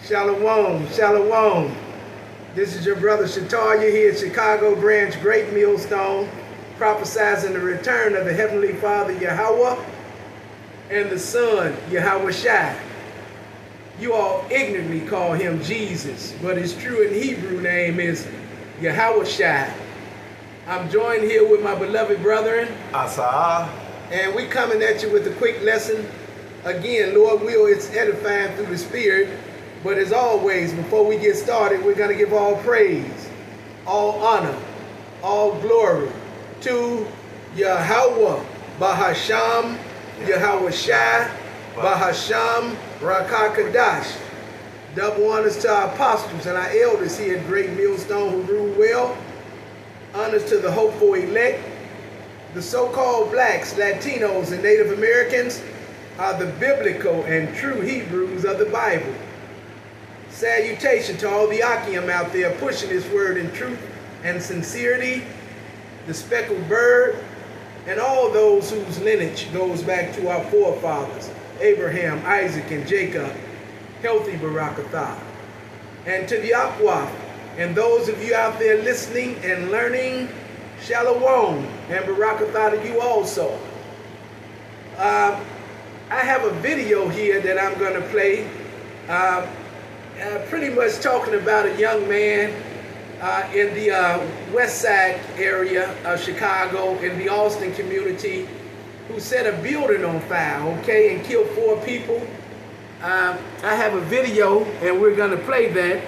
Shalom, shalom. This is your brother Shatalia here at Chicago Branch Great Millstone, prophesizing the return of the Heavenly Father Yahweh and the Son Yahweh Shai. You all ignorantly call him Jesus, but his true and Hebrew name is Yahweh Shai. I'm joined here with my beloved brethren, Asa, and we coming at you with a quick lesson. Again, Lord will, it's edifying through the Spirit. But as always, before we get started, we're going to give all praise, all honor, all glory to Yahweh Bahasham, Yahweh Shai, Bahasham, Rakakadash. Double honors to our apostles and our elders here at Great Millstone who rule well. Honors to the hopeful elect. The so-called blacks, Latinos, and Native Americans are the biblical and true Hebrews of the Bible. Salutation to all the Akim out there pushing this word in truth and sincerity, the speckled bird, and all those whose lineage goes back to our forefathers, Abraham, Isaac, and Jacob, healthy Barakatah. And to the Akwaf, and those of you out there listening and learning, Shalom, and Barakatah to you also. I have a video here that I'm going to play. Pretty much talking about a young man in the west side area of Chicago, in the Austin community, who set a building on fire, okay, and killed 4 people. I have a video, and we're going to play that.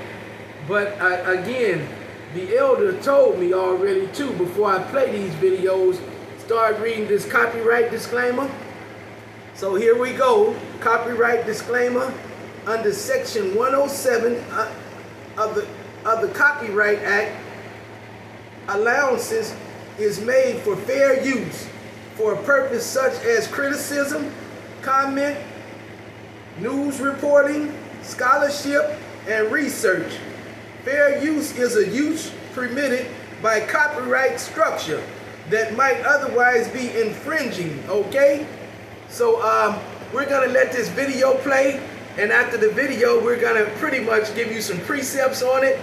But again, the elder told me already, too, before I play these videos, start reading this copyright disclaimer. So here we go, copyright disclaimer. Under Section 107 of the Copyright Act, allowances is made for fair use for a purpose such as criticism, comment, news reporting, scholarship, and research. Fair use is a use permitted by copyright structure that might otherwise be infringing, okay? So we're gonna let this video play. And after the video, we're going to pretty much give you some precepts on it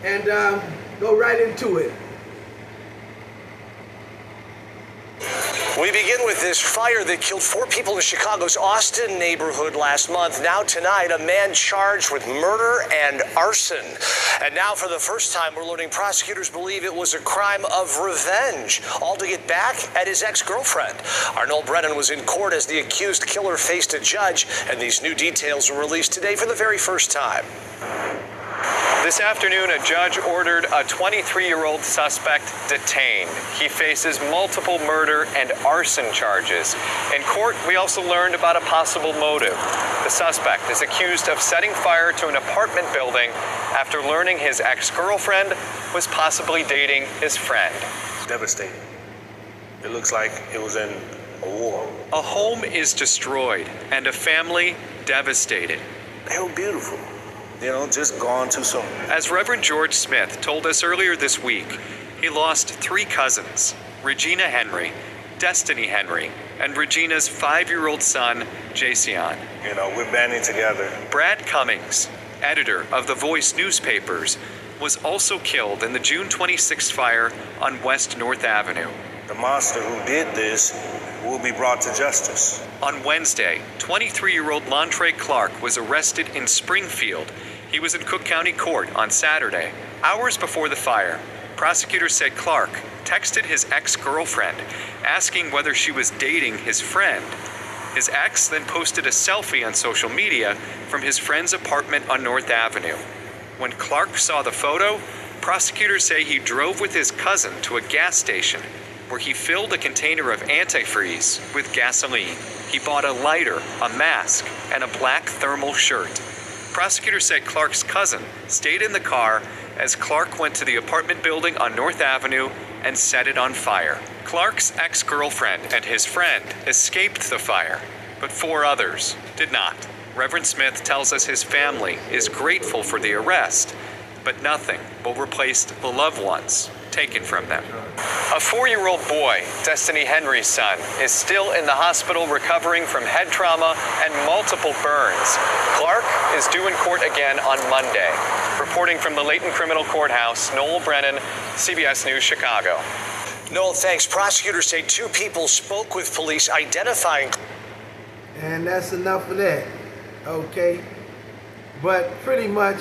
and go right into it. We begin with this fire that killed 4 people in Chicago's Austin neighborhood last month. Now tonight, a man charged with murder and arson. And now for the first time, we're learning prosecutors believe it was a crime of revenge, all to get back at his ex-girlfriend. Arnold Brennan was in court as the accused killer faced a judge, and these new details were released today for the very first time. This afternoon, a judge ordered a 23-year-old suspect detained. He faces multiple murder and arson charges. In court, we also learned about a possible motive. The suspect is accused of setting fire to an apartment building after learning his ex-girlfriend was possibly dating his friend. devastating. It looks like it was in a war. A home is destroyed and a family devastated. They were beautiful. Just gone too soon. As Reverend George Smith told us earlier this week, he lost 3 cousins, Regina Henry, Destiny Henry, and Regina's 5-year-old son, Jason. We're banding together. Brad Cummings, editor of The Voice newspapers, was also killed in the June 26th fire on West North Avenue. The monster who did this will be brought to justice. On Wednesday, 23-year-old Montre Clark was arrested in Springfield. He was in Cook County Court on Saturday. Hours before the fire, prosecutors said Clark texted his ex-girlfriend, asking whether she was dating his friend. His ex then posted a selfie on social media from his friend's apartment on North Avenue. When Clark saw the photo, prosecutors say he drove with his cousin to a gas station where he filled a container of antifreeze with gasoline. He bought a lighter, a mask, and a black thermal shirt. Prosecutors said Clark's cousin stayed in the car as Clark went to the apartment building on North Avenue and set it on fire. Clark's ex-girlfriend and his friend escaped the fire, but 4 others did not. Reverend Smith tells us his family is grateful for the arrest, but nothing will replace the loved ones taken from them. A 4-year-old boy, Destiny Henry's son, is still in the hospital recovering from head trauma and multiple burns. Clark is due in court again on Monday. Reporting from the Layton Criminal Courthouse, Noel Brennan, CBS News, Chicago. Noel, thanks. Prosecutors say 2 people spoke with police identifying. And that's enough of that, okay? But pretty much,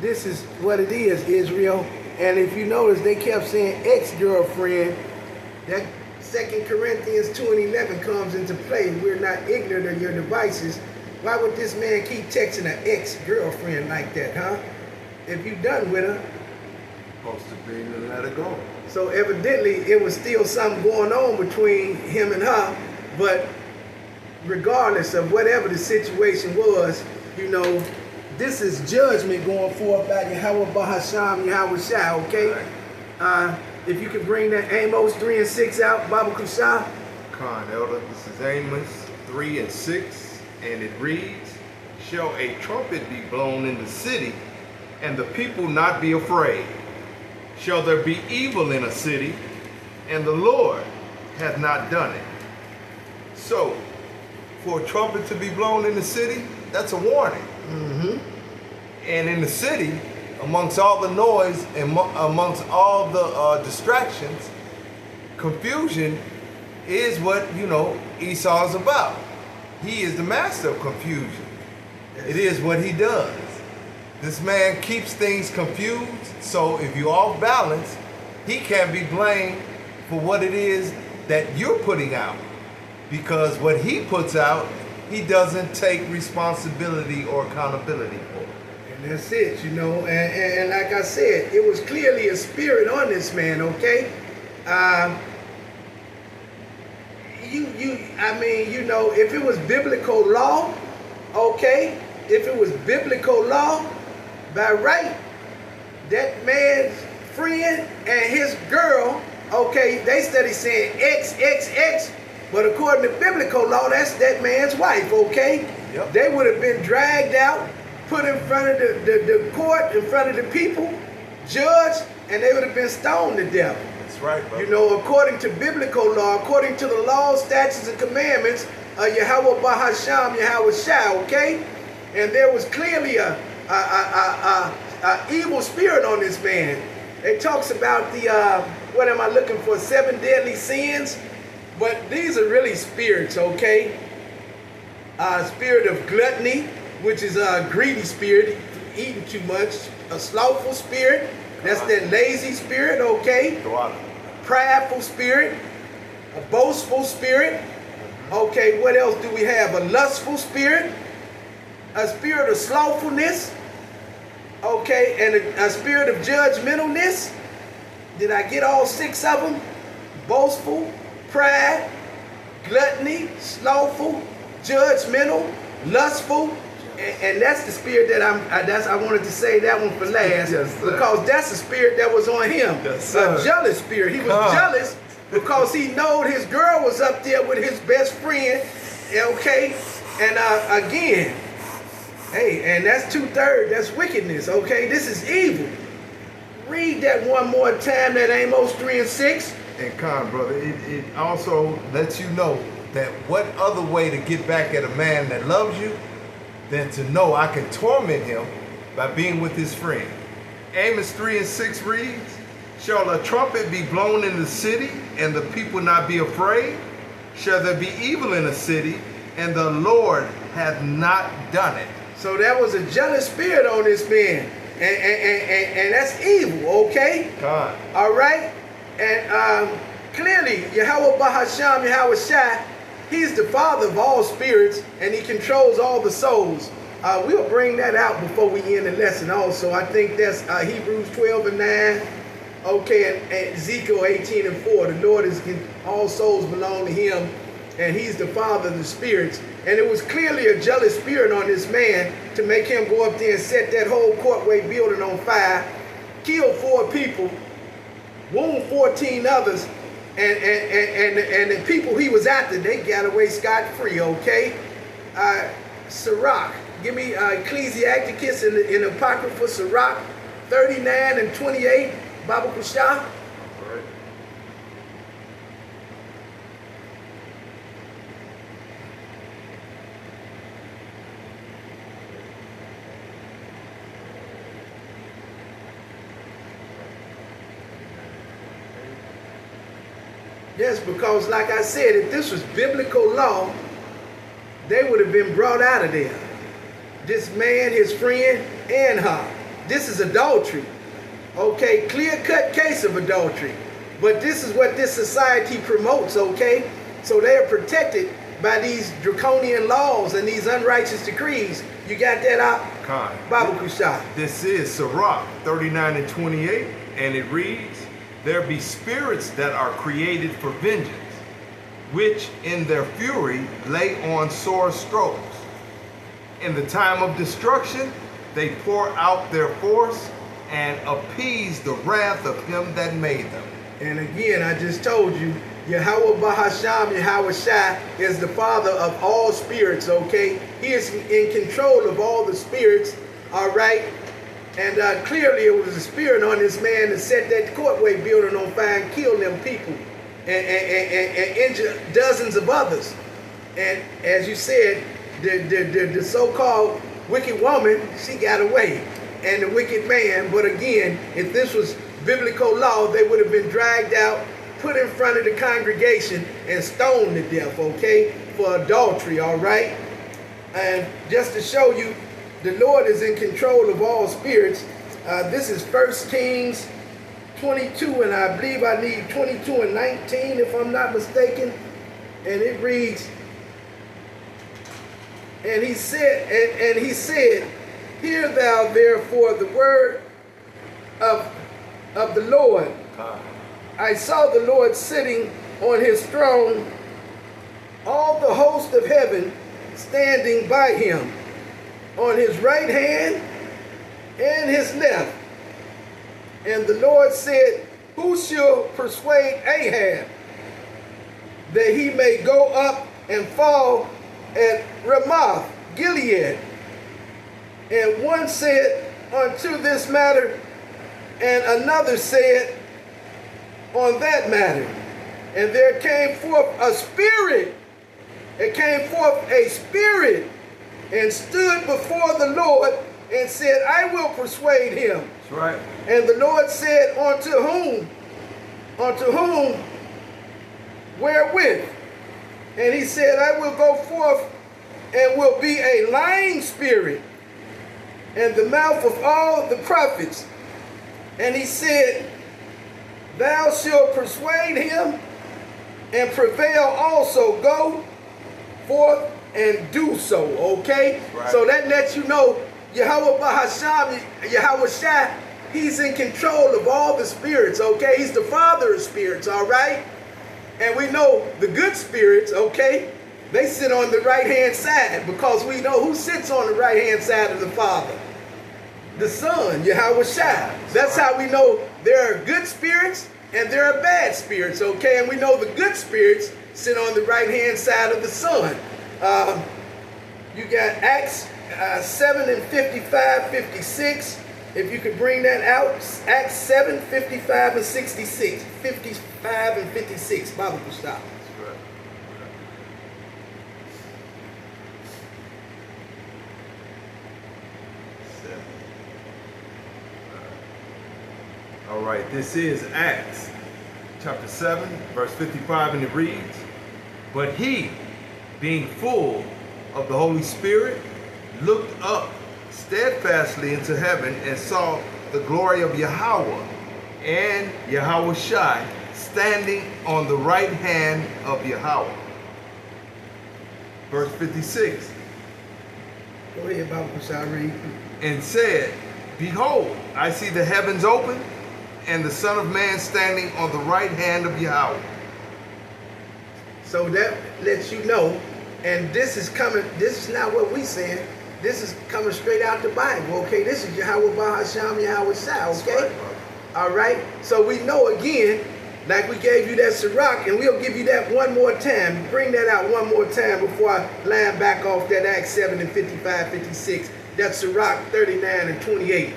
this is what it is, Israel. And if you notice, they kept saying ex-girlfriend. That 2 Corinthians 2:11 comes into play. We're not ignorant of your devices. Why would this man keep texting an ex-girlfriend like that, huh? If you done with her. Supposed to be to let her go. So evidently, it was still something going on between him and her. But regardless of whatever the situation was, you know, this is judgment going forth by Yahweh Bahasham, Yahweh Shai, okay? If you could bring that Amos 3:6 out, Baba Kushah. Khan, Elder, this is Amos 3:6, and it reads, "Shall a trumpet be blown in the city, and the people not be afraid? Shall there be evil in a city, and the Lord hath not done it?" So, for a trumpet to be blown in the city, that's a warning. And in the city, amongst all the noise and amongst all the distractions, confusion is what, you know, Esau is about. He is the master of confusion. It is what he does. This man keeps things confused, so if you're off balance, he can't be blamed for what it is that you're putting out. Because what he puts out, he doesn't take responsibility or accountability for. And that's it, you know. And like I said, it was clearly a spirit on this man, okay? I mean, you know, if it was biblical law, okay? If it was biblical law, by right, that man's friend and his girl, okay, they study saying X, but according to biblical law, that's that man's wife, okay? Yep. They would have been dragged out, put in front of the court, in front of the people, judged, and they would have been stoned to death. That's right, brother. You know, according to biblical law, according to the laws, statutes, and commandments of Yahweh Bahasham, Yahweh Shai, okay? And there was clearly a evil spirit on this man. It talks about the, what am I looking for, 7 deadly sins? But these are really spirits, okay? Spirit of gluttony, which is a greedy spirit, eating too much. A slothful spirit, that's that lazy spirit, okay? Prideful spirit, a boastful spirit. Okay, what else do we have? A lustful spirit, a spirit of slothfulness, okay, and a spirit of judgmentalness. Did I get all 6 of them? Boastful, pride, gluttony, slothful, judgmental, lustful, and that's the spirit that I wanted to say that one for last, yes, because that's the spirit that was on him. Yes, a jealous spirit. He was jealous because he knowed his girl was up there with his best friend, okay, and again, hey, and that's 2/3, that's wickedness, okay, this is evil. Read that one more time, that Amos 3:6. And Khan, brother, it also lets you know that what other way to get back at a man that loves you than to know I can torment him by being with his friend. Amos 3:6 reads, "Shall a trumpet be blown in the city, and the people not be afraid? Shall there be evil in the city, and the Lord hath not done it?" So that was a jealous spirit on this man. And that's evil, okay? God. All right? And clearly, Yahweh Bahasham, Yahweh Shai, he's the father of all spirits, and he controls all the souls. We'll bring that out before we end the lesson also. I think that's Hebrews 12:9. Okay, and Ezekiel 18:4. The Lord is, all souls belong to him, and he's the father of the spirits. And it was clearly a jealous spirit on this man to make him go up there and set that whole Courtway building on fire, kill 4 people, wound 14 others, and the people he was after, they got away scot-free, okay? Sirach, give me Ecclesiasticus in the Apocrypha, Sirach 39 and 28, Baba Kusha. Right. Yes, because like I said, if this was biblical law, they would have been brought out of there. This man, his friend, and her. This is adultery. Okay, clear-cut case of adultery. But this is what this society promotes, okay? So they are protected by these draconian laws and these unrighteous decrees. You got that out? Khan. Baba Kusha. This is Sirach 39 and 28, and it reads, "There be spirits that are created for vengeance, which in their fury lay on sore strokes. In the time of destruction, they pour out their force and appease the wrath of him that made them." And again, I just told you, Yahweh Bahasham, Yahweh Shai, is the father of all spirits, okay? He is in control of all the spirits, all right? And clearly it was a spirit on this man that set that courtway building on fire and killed them people and injured dozens of others. And as you said, the so-called wicked woman, she got away. And the wicked man, but again, if this was biblical law, they would have been dragged out, put in front of the congregation, and stoned to death, okay, for adultery, all right? And just to show you, the Lord is in control of all spirits. This is 1 Kings 22, and I believe I need 22 and 19, if I'm not mistaken. And it reads, and he said, "Hear thou therefore the word of the Lord. I saw the Lord sitting on his throne, all the host of heaven standing by him, on his right hand and his left. And the Lord said, Who shall persuade Ahab that he may go up and fall at Ramoth Gilead? And one said unto this matter, and another said on that matter. And there came forth a spirit. It came forth a spirit and stood before the Lord and said, I will persuade him." That's right. And the Lord said, Unto whom? Unto whom? Wherewith? And he said, I will go forth and will be a lying spirit and the mouth of all the prophets. And he said, Thou shalt persuade him and prevail also. Go forth and do so, okay? Right. So that lets you know Yahweh Bahasham, Yahweh Shai, he's in control of all the spirits, okay? He's the father of spirits, all right? And we know the good spirits, okay, they sit on the right-hand side, because we know who sits on the right-hand side of the Father. The Son, Yahweh Shai. That's how we know there are good spirits and there are bad spirits, okay? And we know the good spirits sit on the right-hand side of the Son. You got Acts 7 and 55, 56. If you could bring that out. Acts 7, 55 and 66. 55 and 56. Bible will stop. All right, this is Acts chapter 7, verse 55, and it reads, But he, being full of the Holy Spirit, looked up steadfastly into heaven and saw the glory of Yahweh and Yahweh Shai standing on the right hand of Yahweh. Verse 56. Go ahead, Bible shall read. And said, Behold, I see the heavens open, and the Son of Man standing on the right hand of Yahweh. So that lets you know, and this is coming, this is not what we saying. This is coming straight out the Bible, okay? This is Yahweh Bahasham, Yahweh Shai, okay? Right, all right? So we know again, like we gave you that Sirach, and we'll give you that one more time. Bring that out one more time before I line back off that Acts 7 and 55, 56. That's Sirach 39 and 28.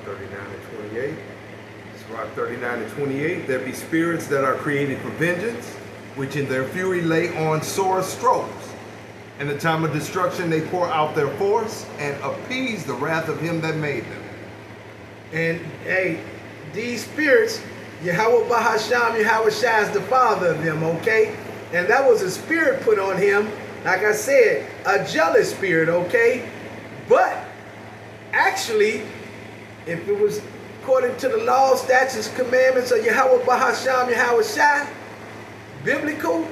Sirach 39 and 28. Sirach 39 and 28. There be spirits that are created for vengeance, which in their fury lay on sore strokes. In the time of destruction they pour out their force and appease the wrath of him that made them. And hey, these spirits, Yahweh Bahasham, Yahweh Shai is the father of them, okay? And that was a spirit put on him, like I said, a jealous spirit, okay? But actually, if it was according to the law, statutes, commandments of Yahweh Bahasham, Yahweh Shai, biblical,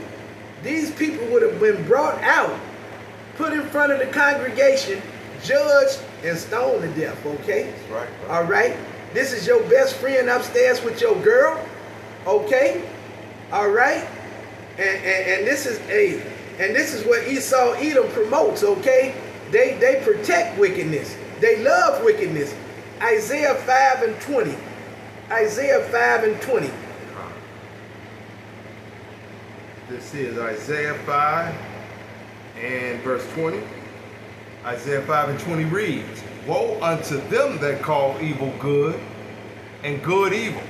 these people would have been brought out, put in front of the congregation, judged, and stoned to death, okay? That's right. All right? This is your best friend upstairs with your girl, okay? All right? And this is what Esau Edom promotes, okay? They protect wickedness. They love wickedness. Isaiah 5 and 20. Isaiah 5 and 20. This is Isaiah 5 and verse 20. Isaiah 5 and 20 reads, Woe unto them that call evil good, and good evil,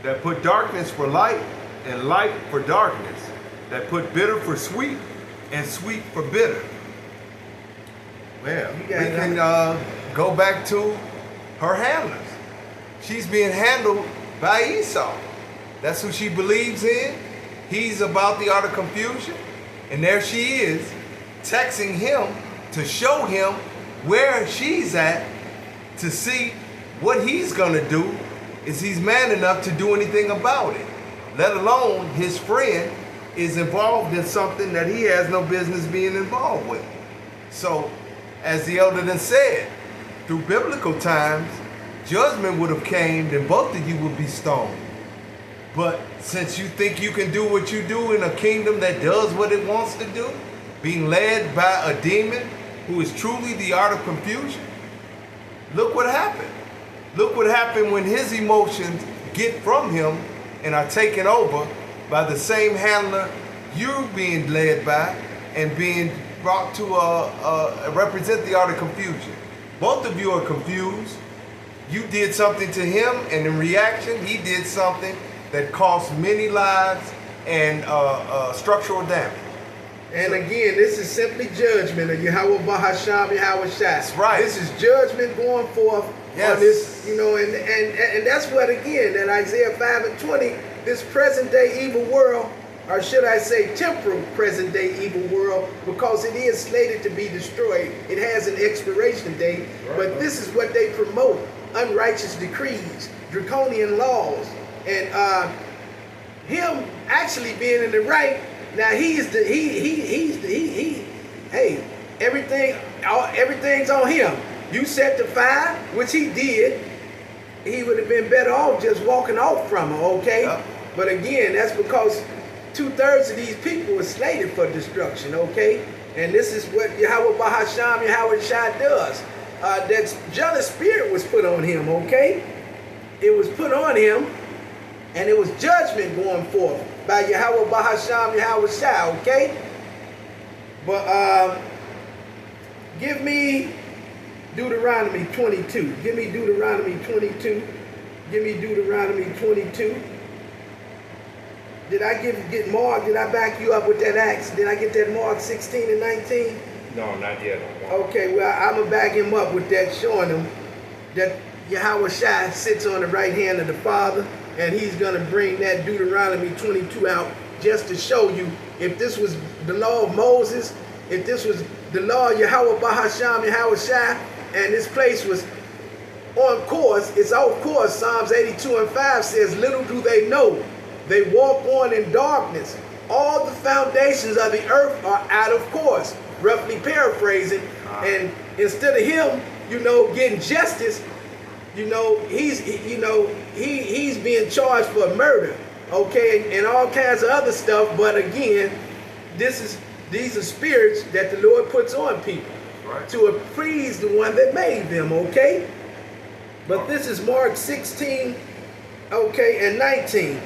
that put darkness for light, and light for darkness, that put bitter for sweet, and sweet for bitter. Well, we can go back to her handlers. She's being handled by Esau. That's who she believes in. He's about the art of confusion. And there she is, texting him to show him where she's at, to see what he's gonna do. Is he's man enough to do anything about it? Let alone his friend is involved in something that he has no business being involved with. So, as the elder then said, through biblical times, judgment would have came and both of you would be stoned. But since you think you can do what you do in a kingdom that does what it wants to do, being led by a demon who is truly the art of confusion, look what happened. Look what happened when his emotions get from him and are taken over by the same handler you're being led by and being brought to represent the art of confusion. Both of you are confused. You did something to him, and in reaction, he did something that cost many lives and structural damage. And again, this is simply judgment of Yahweh Bahasham, Yahweh Shai. That's right. This is judgment going forth on this, you know, and that's what, again, that Isaiah 5 and 20, this present day evil world, or should I say temporal present day evil world, because it is slated to be destroyed. It has an expiration date, but this is what they promote: unrighteous decrees, draconian laws, and him actually being in the right. Now he's the hey, everything's on him. You set the fire, which he did. He would have been better off just walking off from her, okay? Yep. But again, that's because 2/3 of these people were slated for destruction, okay? And this is what Yahweh Bahasham, Yahweh Shai does. That jealous spirit was put on him, okay? It was put on him, and it was judgment going forth by Yahweh Bahasham, Yahweh Shai, okay? But give me Deuteronomy 22. Give me Deuteronomy 22. Give me Deuteronomy 22. Did I get Mark? Did I back you up with that Acts? Did I get that Mark 16 and 19? No, not yet. Okay, well, I'm going to back him up with that, showing him that Yahweh Shai sits on the right hand of the Father, and he's going to bring that Deuteronomy 22 out just to show you if this was the law of Moses, if this was the law of Yahweh Bahasham, Yahweh Shai, and this place was on course, it's off course. Psalms 82 and 5 says, little do they know, they walk on in darkness. All the foundations of the earth are out of course. Roughly paraphrasing. And instead of him, you know, getting justice, you know, he's being charged for murder, okay, and all kinds of other stuff. But again, these are spirits that the Lord puts on people to appease the one that made them, okay? But this is Mark 16, okay, and 19.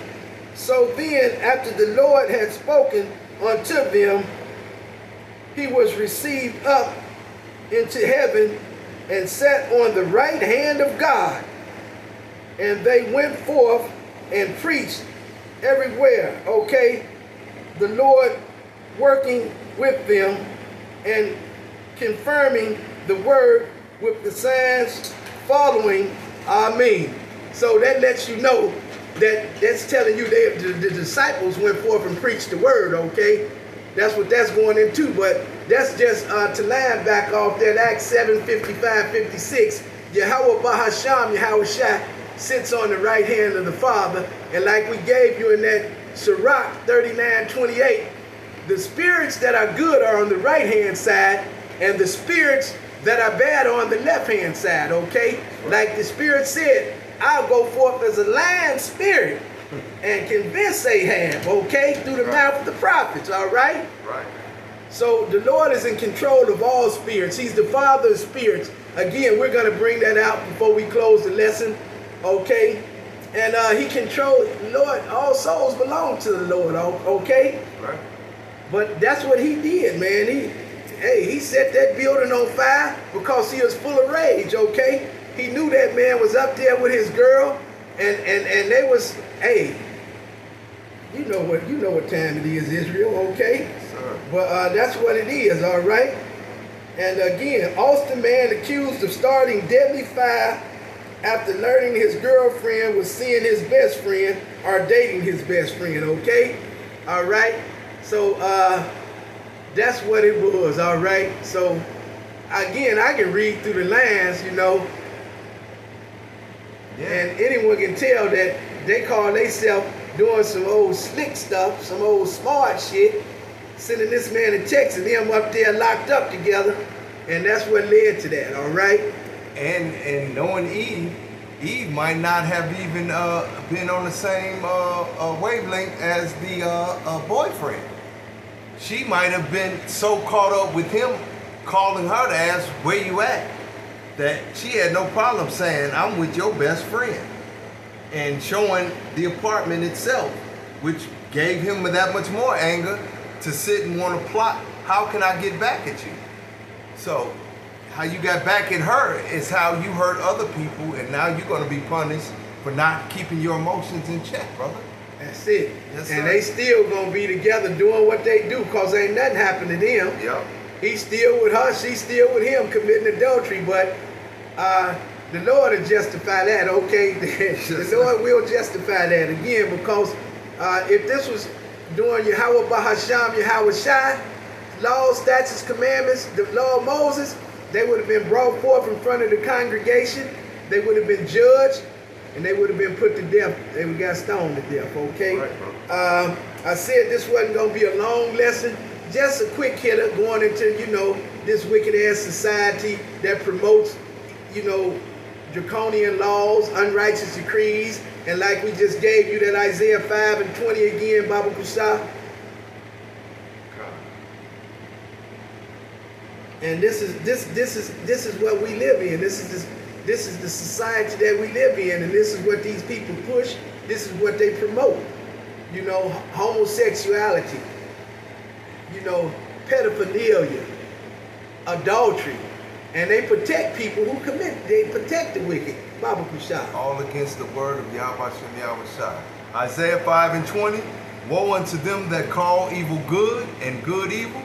So then, after the Lord had spoken unto them, he was received up into heaven and sat on the right hand of God. And they went forth and preached everywhere, okay? The Lord working with them and confirming the word with the signs following. Amen. So that lets you know that's telling you the disciples went forth and preached the word, okay? That's what that's going into, but that's just to line back off that Acts 7, 55, 56. Yahweh Bahasham, Yahweh Shai, sits on the right hand of the Father, and like we gave you in that Sirach 39:28, the spirits that are good are on the right hand side, and the spirits that are bad are on the left hand side, okay? Like the Spirit said, I'll go forth as a lion spirit and convince Ahab, okay, through the mouth of the prophets, all right? Right. So the Lord is in control of all spirits. He's the Father of spirits. Again, we're going to bring that out before we close the lesson, okay? And he controls, Lord, all souls belong to the Lord, okay? Right. But that's what he did, man. He set that building on fire because he was full of rage, okay? He knew that man was up there with his girl, and they was, hey, you know what time it is, Israel, okay? Sir. But that's what it is, all right? And again, Austin man accused of starting deadly fire after learning his girlfriend was seeing his best friend or dating his best friend, okay? All right? So that's what it was, all right? So again, I can read through the lines, you know, and anyone can tell that they call themselves doing some old slick stuff, some old smart shit, sending this man a text and them up there locked up together, and that's what led to that, all right? And knowing Eve might not have even been on the same wavelength as the boyfriend. She might have been so caught up with him calling her to ask where you at, that she had no problem saying, I'm with your best friend, and showing the apartment itself, which gave him that much more anger to sit and want to plot, how can I get back at you? So how you got back at her is how you hurt other people, and now you're going to be punished for not keeping your emotions in check, brother. That's it. Yes, and sir. they still gonna be together doing what they do, cause ain't nothing happened to them. Yep. He's still with her, she's still with him, committing adultery, but the Lord will justify that, okay? The Lord will justify that again, because if this was doing Yahweh Bahasham, Yahweh Shai, laws, statutes, commandments, the law of Moses, they would have been brought forth in front of the congregation, they would have been judged, and they would have been put to death. They would have got stoned to death, okay? Right, I said this wasn't going to be a long lesson, just a quick hitter going into, you know, this wicked-ass society that promotes, you know, draconian laws, unrighteous decrees, and like we just gave you that Isaiah 5:20 again, Baba Kusa. And this is what we live in. This is the society that we live in, and this is what these people push. This is what they promote. You know, homosexuality, you know, pedophilia, adultery, and they protect people who they protect the wicked. Baba Kushah. All against the word of Yahweh Shem Yahweh Shai. Isaiah 5:20, woe unto them that call evil good and good evil,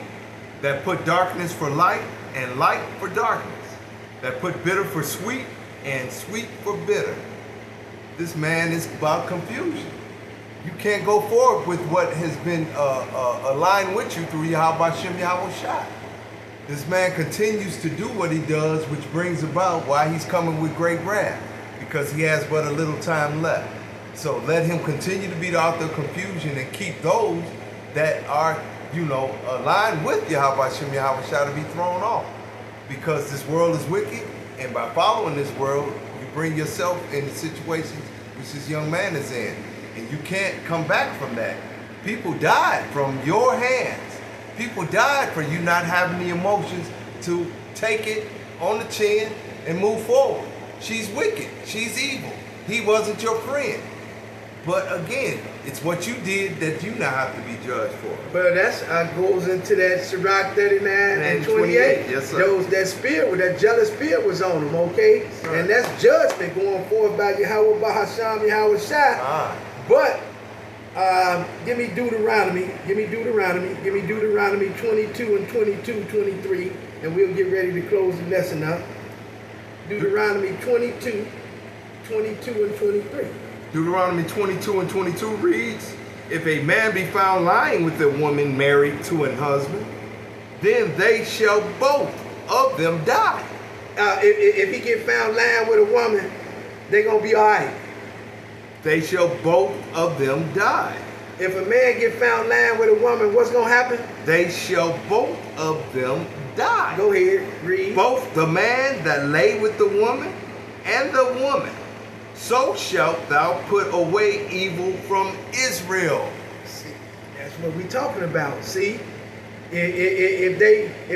that put darkness for light and light for darkness, that put bitter for sweet and sweet for bitter. This man is about confusion. You can't go forward with what has been aligned with you through Yahweh Shem Yahweh Shai. This man continues to do what he does, which brings about why he's coming with great wrath, because he has but a little time left. So let him continue to be the author of confusion and keep those that are, you know, aligned with Yahweh Shem Yahweh Shai to be thrown off. Because this world is wicked, and by following this world, you bring yourself into situations which this young man is in. And you can't come back from that. People died from your hands. People died for you not having the emotions to take it on the chin and move forward. She's wicked. She's evil. He wasn't your friend. But again, It's what you did that you now have to be judged for. But that's goes into that Sirach 39 and 28. Yes, sir. Those that spirit, that jealous spirit was on them, okay? Right. And that's judgment going forth by Yahweh Bahasham Yahweh Shai. Ah. But give me Deuteronomy 22 and 22, 23, and we'll get ready to close the lesson up. Deuteronomy 22, 22 and 23. Deuteronomy 22 and 22 reads, if a man be found lying with a woman married to an husband, then they shall both of them die. If he get found lying with a woman, they gonna be all right. They shall both of them die. If a man get found lying with a woman, what's gonna happen? They shall both of them die. Go ahead, read. Both the man that lay with the woman and the woman. So shalt thou put away evil from Israel. See, that's what we talking about. See, if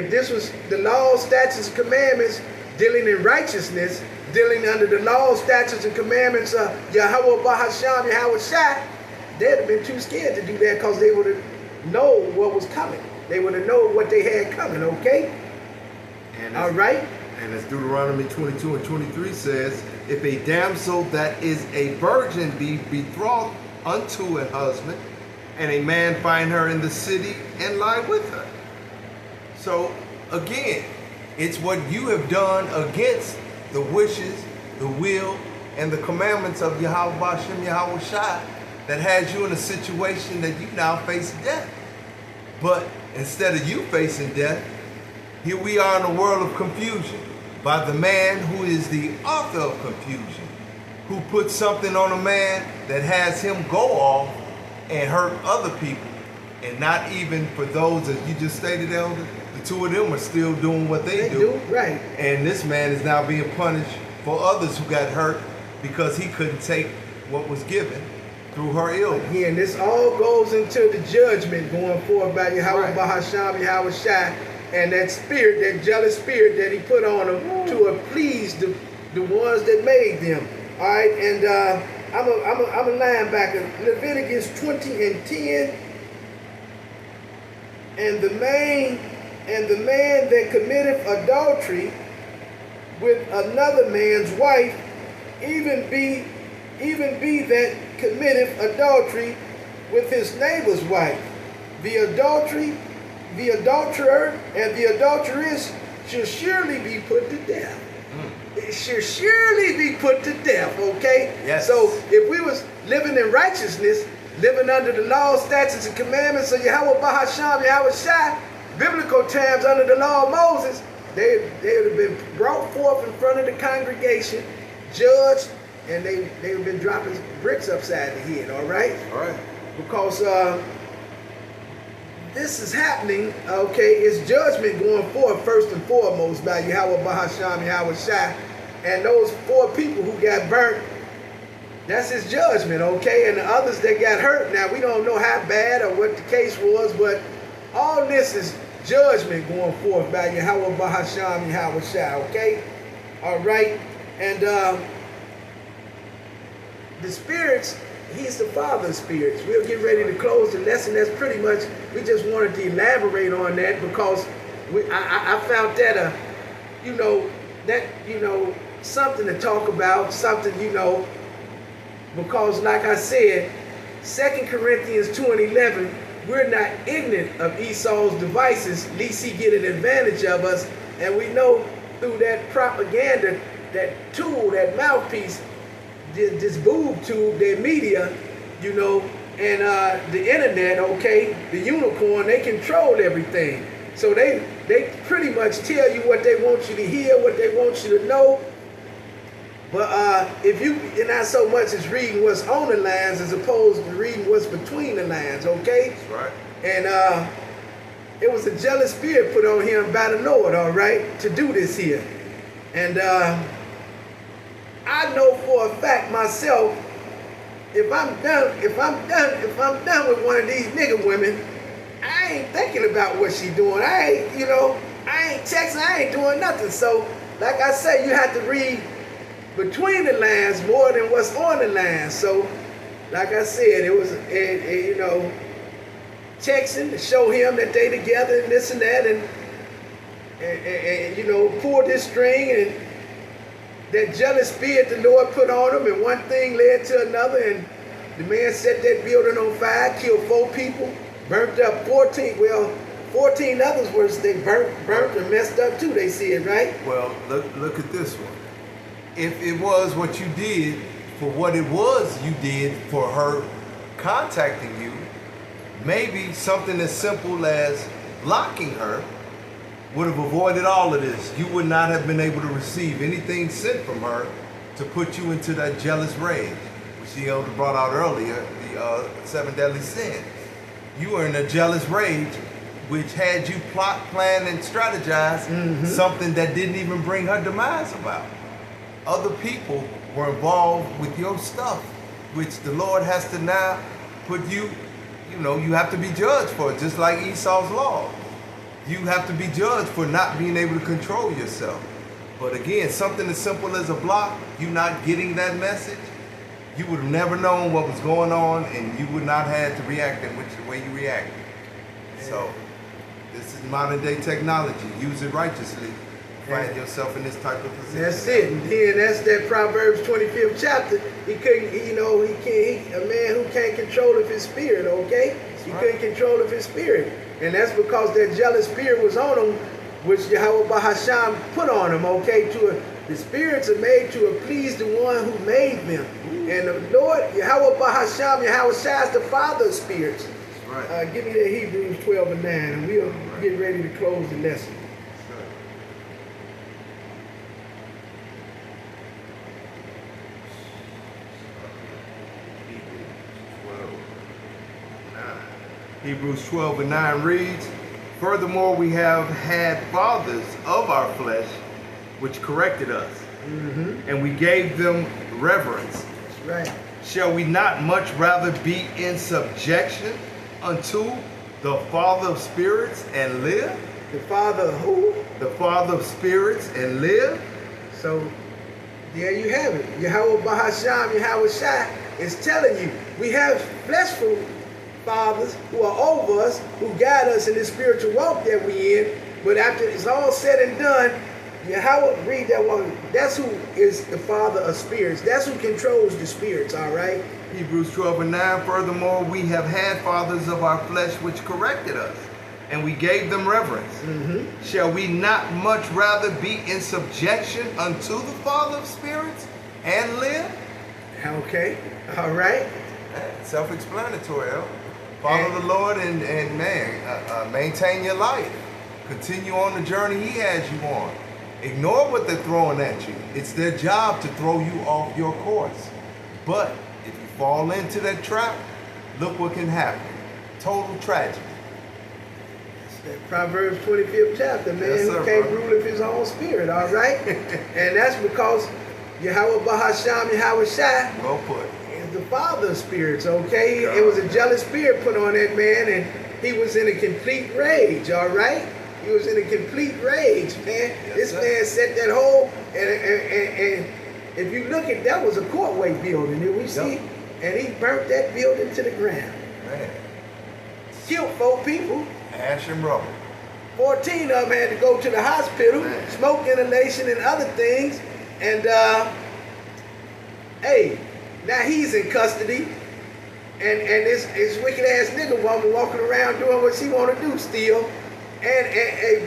this was the law, statutes, and commandments dealing in righteousness, dealing under the law, statutes, and commandments of Yahweh Bahasham Yahweh Shai, they'd have been too scared to do that because they would have known what was coming. They would have known what they had coming. Okay. And all right. And as Deuteronomy 22 and 23 says, if a damsel that is a virgin be betrothed unto a husband, and a man find her in the city and lie with her. So again, it's what you have done against the wishes, the will, and the commandments of Yahweh Bashem Yahweh Shai that has you in a situation that you now face death. But instead of you facing death, here we are in a world of confusion by the man who is the author of confusion, who puts something on a man that has him go off and hurt other people. And not even for those, as you just stated, Elder, the two of them are still doing what they do. Right. And this man is now being punished for others who got hurt because he couldn't take what was given through her illness. Again, this all goes into the judgment going forward by Yahweh Right. Bahasham Yahweh Shai, and that spirit, that jealous spirit that he put on them to please the ones that made them. All right, and I'm a linebacker. Leviticus 20 and 10. And the man that committeth adultery with another man's wife, even be that committeth adultery with his neighbor's wife. The adulterer, and the adulteress shall surely be put to death. It shall surely be put to death, okay? Yes. So if we was living in righteousness, living under the law, statutes, and commandments of Yahweh Bahasham Yahweh Shai, biblical times under the law of Moses, they would have been brought forth in front of the congregation, judged, and they would have been dropping bricks upside the head, all right? All right. Because this is happening, okay, it's judgment going forth first and foremost by Yahweh Bahasham Yahweh Shai, and those 4 people who got burnt, that's his judgment, okay? And the others that got hurt, now we don't know how bad or what the case was, but all this is judgment going forth by Yahweh Bahasham Yahweh Shai, okay? All right, and the spirits, he's the Father of spirits. We'll get ready to close the lesson. That's pretty much, we just wanted to elaborate on that because I found that, something to talk about, something, because like I said, 2 Corinthians 2 and 11, we're not ignorant of Esau's devices, lest he get an advantage of us. And we know through that propaganda, that tool, that mouthpiece, this boob tube, their media, and the internet, okay, the unicorn, they control everything. So they pretty much tell you what they want you to hear, what they want you to know. But if you not so much as reading what's on the lines as opposed to reading what's between the lines, okay? That's right. And it was a jealous spirit put on him by the Lord, all right, to do this here. And I know for a fact myself, if I'm done with one of these nigger women, I ain't thinking about what she doing. I ain't texting, I ain't doing nothing. So, like I say, you have to read between the lines more than what's on the lines. So like I said, it was, you know, texting to show him that they together and this and that, and you know, pulled this string, and that jealous spirit the Lord put on him, and one thing led to another, and the man set that building on fire, killed 4 people, burnt up 14 others was they burnt and messed up too, they said, right? Well, look at this one. If it was what you did for what it was you did for her contacting you, maybe something as simple as blocking her would have avoided all of this. You would not have been able to receive anything sent from her to put you into that jealous rage, which the elder brought out earlier, the 7 deadly sins. You were in a jealous rage, which had you plot, plan, and strategize something that didn't even bring her demise about. Other people were involved with your stuff, which the Lord has to now put you, you know, you have to be judged for it, just like Esau's law. You have to be judged for not being able to control yourself. But again, something as simple as a block, you not getting that message, you would have never known what was going on, and you would not have to react in the way you reacted. So, this is modern day technology. Use it righteously. Find yourself in this type of position. That's it. And then that's that Proverbs 25th chapter. He couldn't, you know, a man who can't control of his spirit, okay? He couldn't control of his spirit. And that's because that jealous spirit was on him, which Yahweh Bahasham put on him, okay? The spirits are made to please the one who made them. And the Lord, Yahweh Bahasham, Yahweh Shai is the father of spirits. Right. Give me that Hebrews 12:9, and we'll get ready to close the lesson. Hebrews 12:9 reads, "Furthermore, we have had fathers of our flesh, which corrected us, and we gave them reverence. That's right. Shall we not much rather be in subjection unto the Father of spirits and live?" The father of who? The Father of spirits and live. So, there you have it. Yahweh Bahasham, Yahweh Shai is telling you, we have fleshful fathers who are over us, who guide us in this spiritual walk that we in, but after it's all said and done, Yahweh, read that one, that's who is the father of spirits. That's who controls the spirits, all right? Hebrews 12:9, "Furthermore, we have had fathers of our flesh which corrected us, and we gave them reverence. Shall we not much rather be in subjection unto the Father of spirits and live?" Okay, all right. Self-explanatory. Follow the Lord and maintain your life. Continue on the journey He has you on. Ignore what they're throwing at you. It's their job to throw you off your course. But if you fall into that trap, look what can happen. Total tragedy. That Proverbs 25th chapter, man, Yes, who sir, can't brother. rule of his own spirit, all right? And that's because Yahweh Bahasham, Yahweh Shai Well put. is the father of spirits, okay? Yeah. It was a jealous spirit put on that man, and he was in a complete rage, all right? He was in a complete rage, man. Yes, This sir. man set that whole, and if you look at that was a courtway building, did we see? Yep. And he burnt that building to the ground. Man. Killed 4 people. Ash and rubble. 14 of them had to go to the hospital, Man. smoke inhalation and other things. And, hey, now he's in custody. And this wicked ass nigga woman walking around doing what she want to do still. Hey,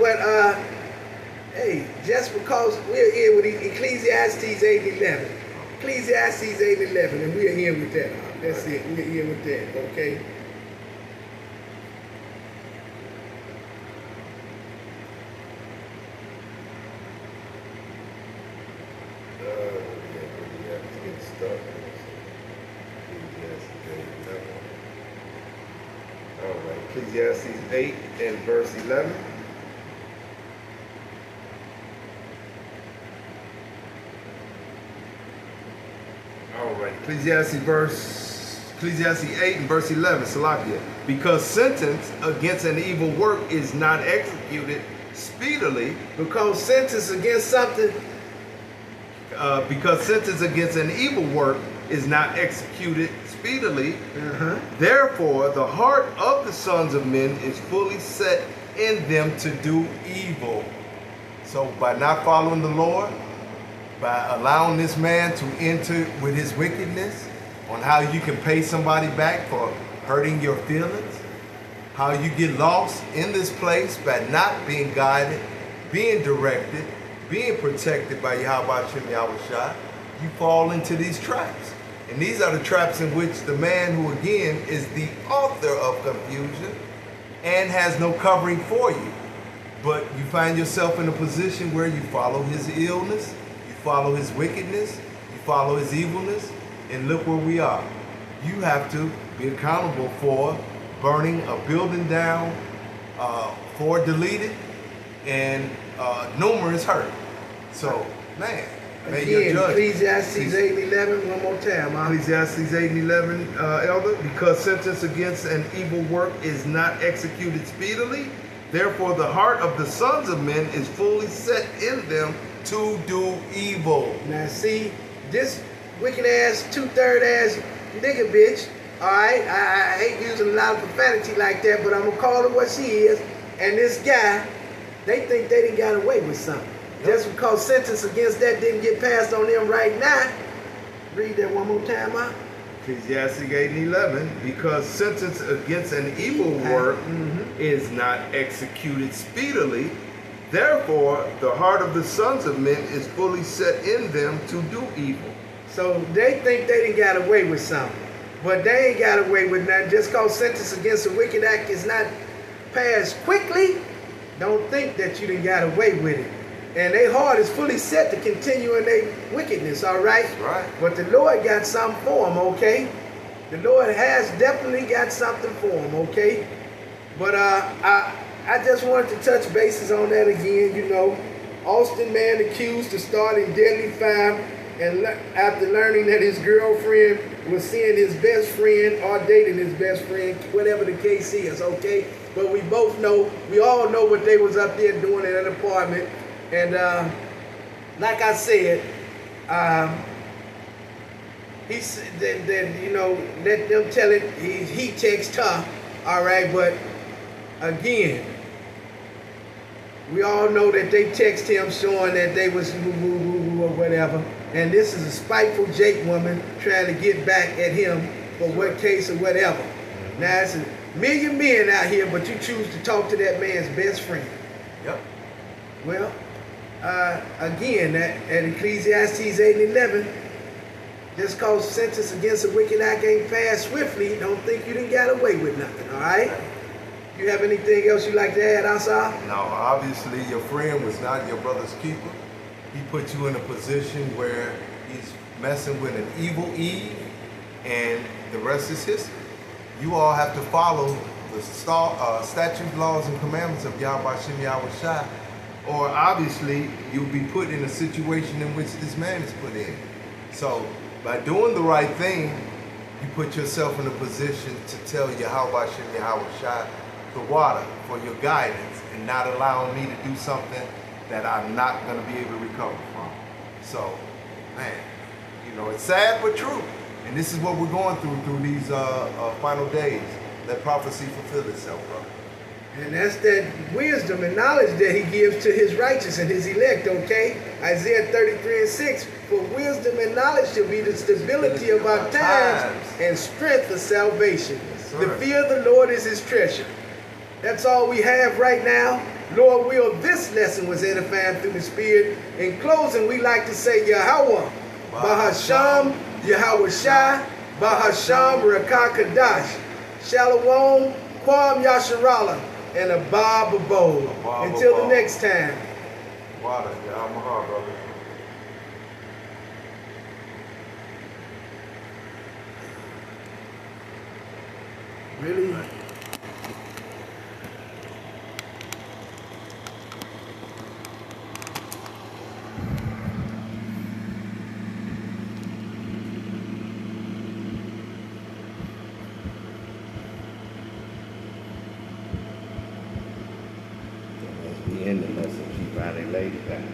just because we're here with Ecclesiastes 8:11. Ecclesiastes 8:11, and we're here with that. That's it, we're here with that, okay? Ecclesiastes 8 and verse 11. All right, Ecclesiastes 8 and verse 11, Salakia. "Because sentence against an evil work is not executed speedily, Because sentence against something, because sentence against an evil work is not executed speedily. Uh-huh. Therefore, the heart of the sons of men is fully set in them to do evil. So by not following the Lord, by allowing this man to enter with his wickedness, on how you can pay somebody back for hurting your feelings, how you get lost in this place by not being guided, being directed, being protected by Yahweh Shem Yahushua, you fall into these traps. And these are the traps in which the man who again is the author of confusion and has no covering for you. But you find yourself in a position where you follow his illness, you follow his wickedness, you follow his evilness, and look where we are. You have to be accountable for burning a building down, 4 deleted, and numerous hurt. So, man, may your Again, judge. Ecclesiastes 8:11, one more time. Ecclesiastes 8:11, Elder, because sentence against an evil work is not executed speedily, therefore the heart of the sons of men is fully set in them to do evil. Now see, this wicked ass, 2/3 ass nigga bitch, alright, I hate using a lot of profanity like that, but I'm gonna call her what she is, and this guy, they think they done got away with something. Just because sentence against that didn't get passed on them right now. Read that one more time, huh? Ecclesiastes 8:11, because sentence against an evil work is not executed speedily, therefore the heart of the sons of men is fully set in them to do evil. So they think they done got away with something. But they ain't got away with nothing. Just cause sentence against a wicked act is not passed quickly, don't think that you done got away with it. And their heart is fully set to continue in their wickedness, all right? Right. But the Lord got something for them, okay? The Lord has definitely got something for them, okay? But I just wanted to touch bases on that again, you know. Austin man accused of starting deadly fire and after learning that his girlfriend was seeing his best friend or dating his best friend, whatever the case is, okay? But we all know what they was up there doing in that apartment. And like I said, he said that, you know, let them tell it, he texts her, all right? But again, we all know that they text him showing that they was woo or whatever. And this is a spiteful Jake woman trying to get back at him for what case or whatever. Now, it's a million men out here, but you choose to talk to that man's best friend. Yep. Well, again, at Ecclesiastes 8:11, just cause sentence against a wicked act ain't passed swiftly, don't think you done got away with nothing, all right? You have anything else you like to add, Asa? No, obviously your friend was not your brother's keeper. He put you in a position where he's messing with an evil Eve, and the rest is history. You all have to follow the statutes, laws, and commandments of Yahweh Shem Yahushua, or obviously you'll be put in a situation in which this man is put in. So by doing the right thing, you put yourself in a position to tell Yahweh Shem Yahushua the water for your guidance and not allowing me to do something that I'm not going to be able to recover from. So, man, you know, it's sad but true. And this is what we're going through these final days. Let prophecy fulfill itself, bro. And that's that wisdom and knowledge that he gives to his righteous and his elect, okay? Isaiah 33:6, for wisdom and knowledge shall be the stability of our times and strength of salvation. Yes, The fear of the Lord is his treasure. That's all we have right now. Lord will, this lesson was edifying through the Spirit. In closing, we like to say Yahweh, Bahasham, Yahweh Shai, Bahasham, Rakah Kadash, Shalom, Kwam Yasharallah, and Abba Abod. Until the next time. Water, yeah, I'm a hard brother. Really? The end of the lesson, she finally laid it down.